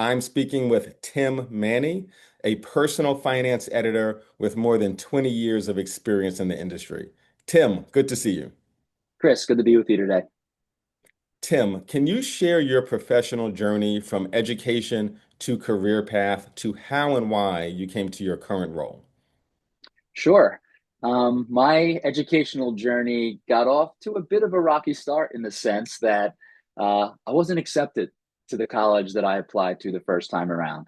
I'm speaking with Tim Manni, a personal finance editor with more than 20 years of experience in the industry. Tim, good to see you. Chris, good to be with you today. Tim, can you share your professional journey from education to career path to how and why you came to your current role? Sure. My educational journey got off to a bit of a rocky start in the sense that I wasn't accepted to the college that I applied to the first time around.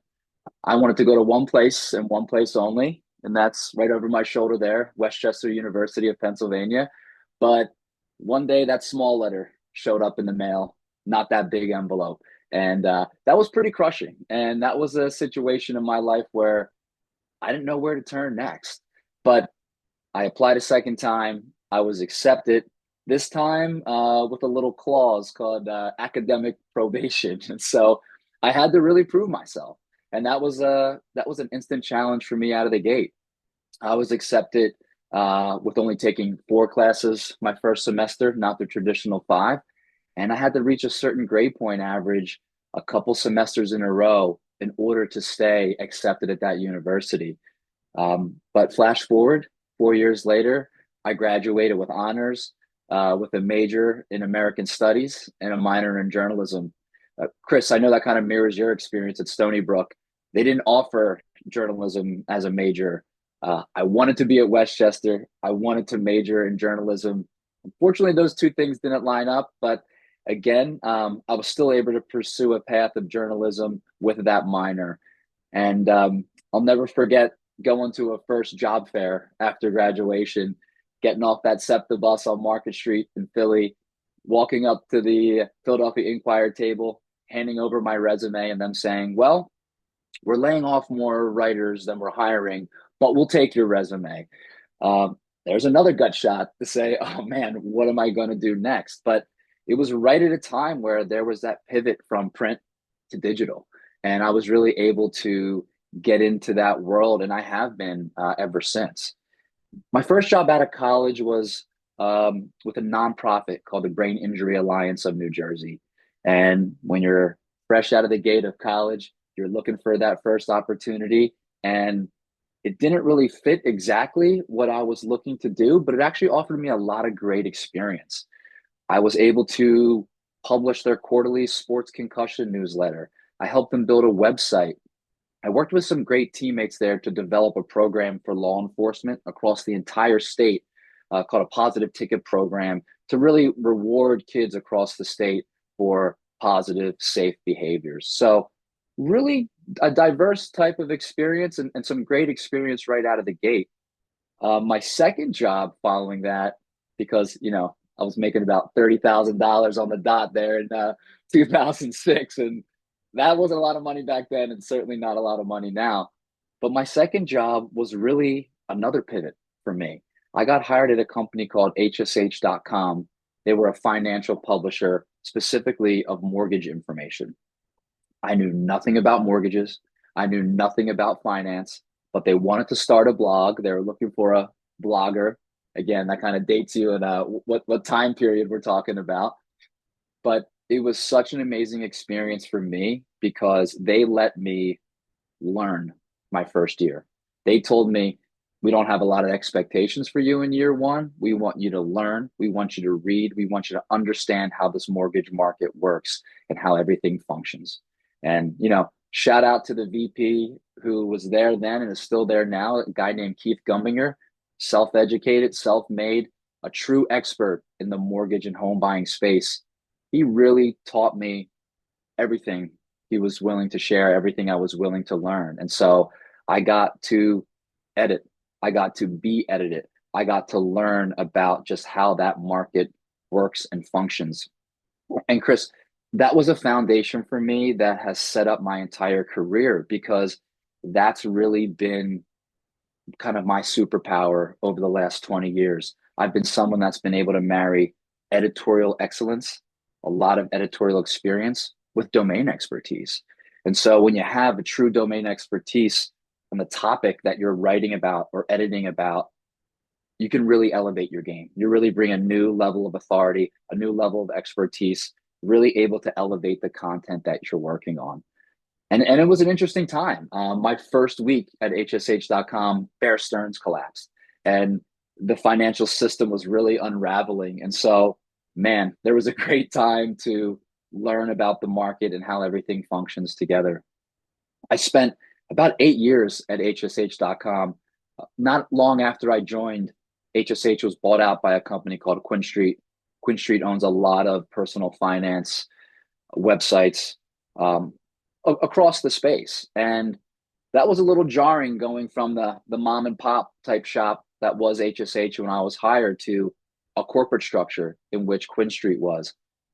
I wanted to go to one place and one place only, and that's right over my shoulder there, Westchester University of Pennsylvania. But one day that small letter showed up in the mail, not that big envelope. And that was pretty crushing. And that was a situation in my life where I didn't know where to turn next. But I applied a second time. I was accepted this time with a little clause called academic probation. And so I had to really prove myself, and that was an instant challenge for me out of the gate. I was accepted with only taking 4 classes my first semester, not the traditional 5, and I had to reach a certain grade point average a couple semesters in a row in order to stay accepted at that university. But flash forward 4 years later, I graduated with honors, with a major in American Studies and a minor in journalism. Chris, I know that kind of mirrors your experience at Stony Brook. They didn't offer journalism as a major. I wanted to be at Westchester. I wanted to major in journalism. Unfortunately, those two things didn't line up. But again, I was still able to pursue a path of journalism with that minor. And I'll never forget going to a first job fair after graduation, getting off that SEPTA bus on Market Street in Philly, walking up to the Philadelphia Inquirer table, handing over my resume, and them saying, "Well, we're laying off more writers than we're hiring, but we'll take your resume." There's another gut shot to say, "Oh man, what am I going to do next?" But it was right at a time where there was that pivot from print to digital, and I was really able to get into that world, and I have been ever since. My first job out of college was with a nonprofit called the Brain Injury Alliance of New Jersey. And when you're fresh out of the gate of college, you're looking for that first opportunity. And it didn't really fit exactly what I was looking to do, but it actually offered me a lot of great experience. I was able to publish their quarterly sports concussion newsletter. I helped them build a website. I worked with some great teammates there to develop a program for law enforcement across the entire state, called a positive ticket program, to really reward kids across the state for positive, safe behaviors. So, really a diverse type of experience, and some great experience right out of the gate. My second job following that, because I was making about $30,000 on the dot there in 2006, and that wasn't a lot of money back then, and certainly not a lot of money now. But my second job was really another pivot for me. I got hired at a company called HSH.com. They were a financial publisher, specifically of mortgage information. I knew nothing about mortgages. I knew nothing about finance, but they wanted to start a blog. They were looking for a blogger. Again, that kind of dates you and what time period we're talking about. But it was such an amazing experience for me because they let me learn my first year. They told me, "We don't have a lot of expectations for you in year one. We want you to learn. We want you to read. We want you to understand how this mortgage market works and how everything functions." And, shout out to the VP who was there then and is still there now, a guy named Keith Gumbinger, self educated, self made, a true expert in the mortgage and home buying space. He really taught me everything he was willing to share, everything I was willing to learn. And so I got to edit, I got to be edited, I got to learn about just how that market works and functions. And Chris, that was a foundation for me that has set up my entire career because that's really been kind of my superpower over the last 20 years. I've been someone that's been able to marry editorial excellence, a lot of editorial experience with domain expertise. And so when you have a true domain expertise on the topic that you're writing about or editing about, you can really elevate your game. You really bring a new level of authority, a new level of expertise, really able to elevate the content that you're working on. And it was an interesting time. My first week at HSH.com, Bear Stearns collapsed, and the financial system was really unraveling. And so, man, there was a great time to learn about the market and how everything functions together. I spent about 8 years at HSH.com. Not long after I joined, HSH was bought out by a company called Quinn Street. Quinn Street owns a lot of personal finance websites um, across the space. And that was a little jarring going from the mom and pop type shop that was HSH when I was hired to a corporate structure in which Quinn Street was.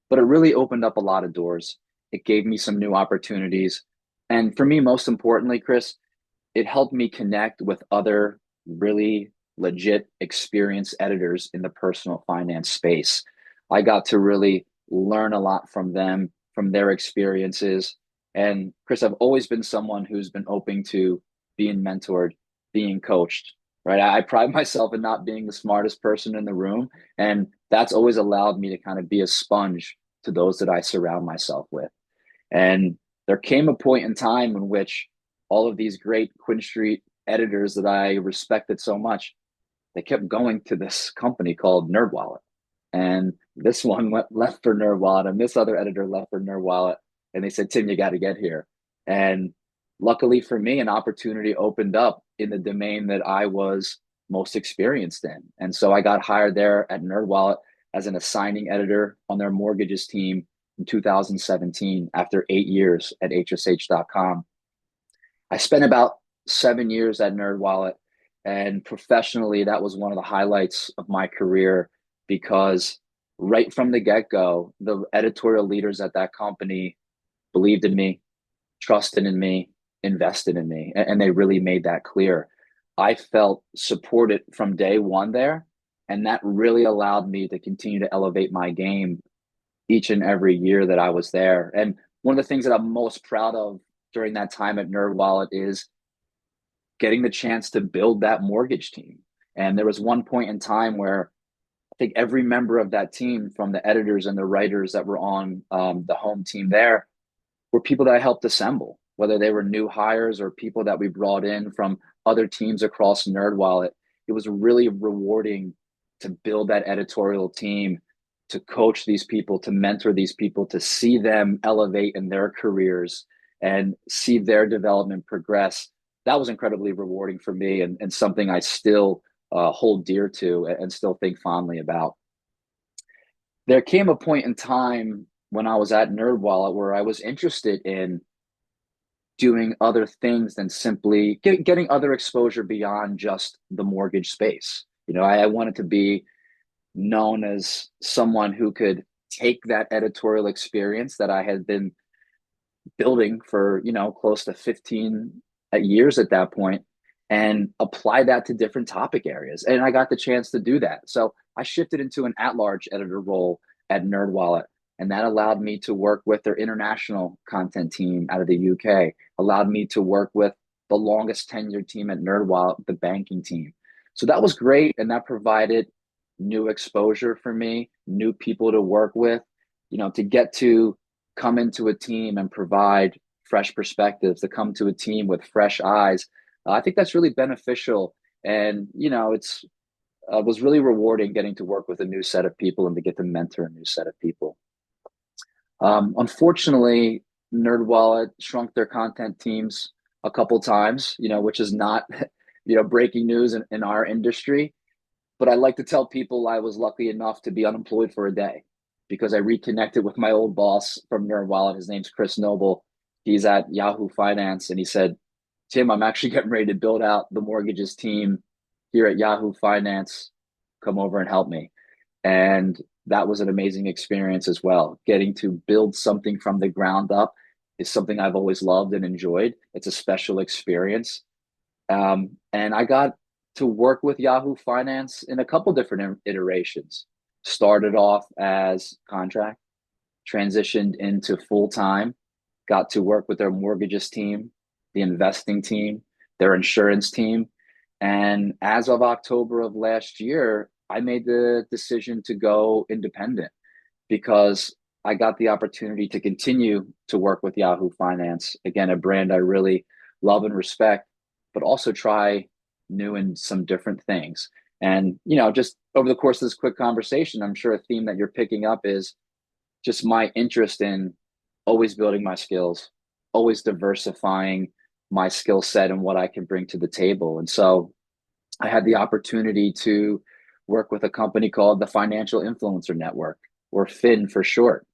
But it really opened up a lot of doors. It gave me some new opportunities. And for me, most importantly, Chris, it helped me connect with other really legit experienced editors in the personal finance space. I got to really learn a lot from them, from their experiences. And Chris, I've always been someone who's been open to being mentored, being coached, right? I pride myself in not being the smartest person in the room. And that's always allowed me to kind of be a sponge to those that I surround myself with. And there came a point in time in which all of these great Quinn Street editors that I respected so much, they kept going to this company called NerdWallet. And this one left for NerdWallet, and this other editor left for NerdWallet. And they said, Tim, you got to get here. And luckily for me, an opportunity opened up in the domain that I was most experienced in. And so I got hired there at NerdWallet as an assigning editor on their mortgages team in 2017 after 8 years at HSH.com. I spent about 7 years at NerdWallet, and professionally, that was one of the highlights of my career because right from the get go, the editorial leaders at that company believed in me, trusted in me, invested in me, and they really made that clear. I felt supported from day one there, and that really allowed me to continue to elevate my game each and every year that I was there. And one of the things that I'm most proud of during that time at NerdWallet is getting the chance to build that mortgage team. And there was one point in time where I think every member of that team, from the editors and the writers that were on the home team there, were people that I helped assemble, whether they were new hires or people that we brought in from other teams across NerdWallet. It was really rewarding to build that editorial team, to coach these people, to mentor these people, to see them elevate in their careers and see their development progress. That was incredibly rewarding for me, and something I still hold dear to and still think fondly about. There came a point in time when I was at NerdWallet where I was interested in doing other things than simply getting other exposure beyond just the mortgage space. I wanted to be known as someone who could take that editorial experience that I had been building for, close to 15 years at that point and apply that to different topic areas. And I got the chance to do that. So I shifted into an at-large editor role at NerdWallet. And that allowed me to work with their international content team out of the UK, allowed me to work with the longest tenured team at NerdWallet, the banking team. So that was great. And that provided new exposure for me, new people to work with, to get to come into a team and provide fresh perspectives, to come to a team with fresh eyes. I think that's really beneficial. And, it's was really rewarding getting to work with a new set of people and to get to mentor a new set of people. Unfortunately, NerdWallet shrunk their content teams a couple times, which is not, breaking news in our industry. But I like to tell people I was lucky enough to be unemployed for a day because I reconnected with my old boss from NerdWallet. His name's Chris Noble. He's at Yahoo Finance, and he said, Tim, I'm actually getting ready to build out the mortgages team here at Yahoo Finance. Come over and help me. And that was an amazing experience as well. Getting to build something from the ground up is something I've always loved and enjoyed. It's a special experience. And I got to work with Yahoo Finance in a couple different iterations. Started off as contract, transitioned into full time, got to work with their mortgages team, the investing team, their insurance team. And as of October of last year, I made the decision to go independent because I got the opportunity to continue to work with Yahoo Finance. Again, a brand I really love and respect, but also try new and some different things. And, just over the course of this quick conversation, I'm sure a theme that you're picking up is just my interest in always building my skills, always diversifying my skill set and what I can bring to the table. And so I had the opportunity to work with a company called the Financial Influencer Network, or FIN for short.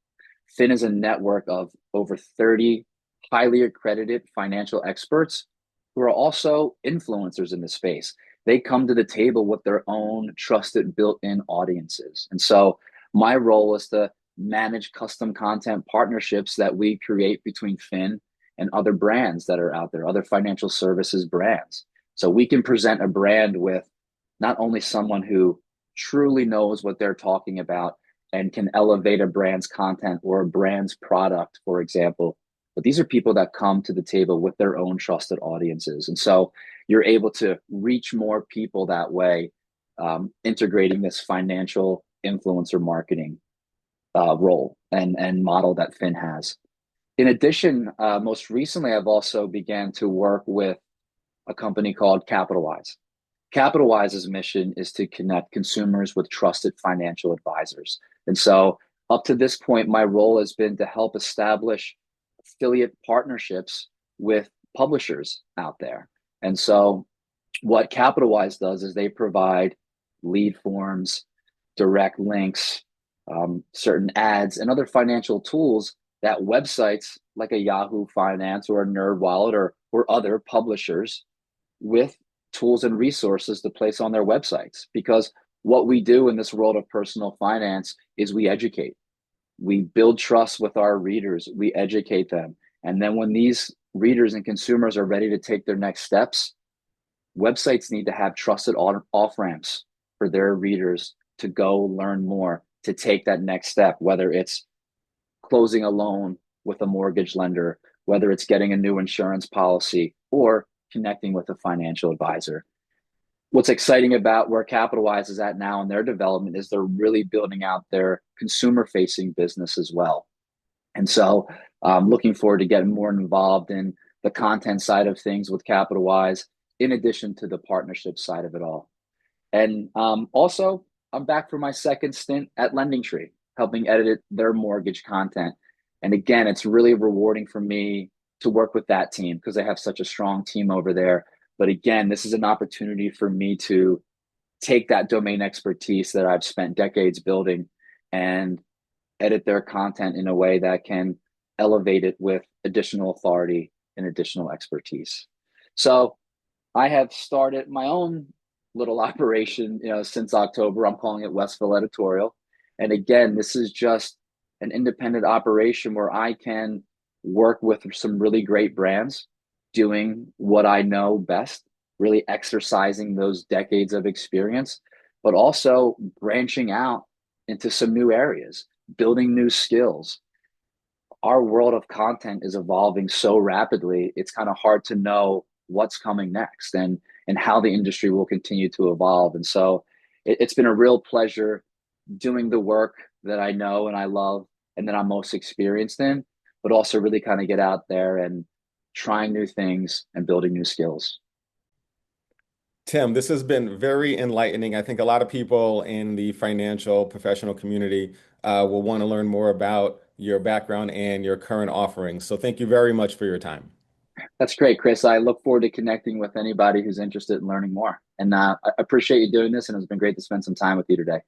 FIN is a network of over 30 highly accredited financial experts who are also influencers in the space. They come to the table with their own trusted built in audiences. And so my role is to manage custom content partnerships that we create between FIN and other brands that are out there, other financial services brands. So we can present a brand with not only someone who truly knows what they're talking about and can elevate a brand's content or a brand's product, for example. But these are people that come to the table with their own trusted audiences. And so you're able to reach more people that way, integrating this financial influencer marketing role and model that Finn has. In addition, most recently, I've also began to work with a company called Capitalize. Capitalize's mission is to connect consumers with trusted financial advisors. And so, up to this point, my role has been to help establish affiliate partnerships with publishers out there. And so, what Capitalize does is they provide lead forms, direct links, certain ads, and other financial tools that websites like a Yahoo Finance or a NerdWallet or other publishers with tools and resources to place on their websites. Because what we do in this world of personal finance is we educate. We build trust with our readers, we educate them. And then when these readers and consumers are ready to take their next steps, websites need to have trusted off ramps for their readers to go learn more, to take that next step, whether it's closing a loan with a mortgage lender, whether it's getting a new insurance policy or connecting with a financial advisor. What's exciting about where Capitalize is at now in their development is they're really building out their consumer facing business as well. And so looking forward to getting more involved in the content side of things with Capitalize, in addition to the partnership side of it all. And also, I'm back for my second stint at LendingTree, helping edit their mortgage content. And again, it's really rewarding for me to work with that team because they have such a strong team over there. But again, this is an opportunity for me to take that domain expertise that I've spent decades building and edit their content in a way that can elevate it with additional authority and additional expertise. So I have started my own little operation, since October. I'm calling it Westville Editorial. And again, this is just an independent operation where I can work with some really great brands doing what I know best, really exercising those decades of experience, but also branching out into some new areas, building new skills. Our world of content is evolving so rapidly, it's kind of hard to know what's coming next and how the industry will continue to evolve. And so it's been a real pleasure doing the work that I know and I love and that I'm most experienced in, but also really kind of get out there and trying new things and building new skills. Tim, this has been very enlightening. I think a lot of people in the financial professional community will want to learn more about your background and your current offerings. So thank you very much for your time. That's great, Chris. I look forward to connecting with anybody who's interested in learning more. And I appreciate you doing this, and it's been great to spend some time with you today.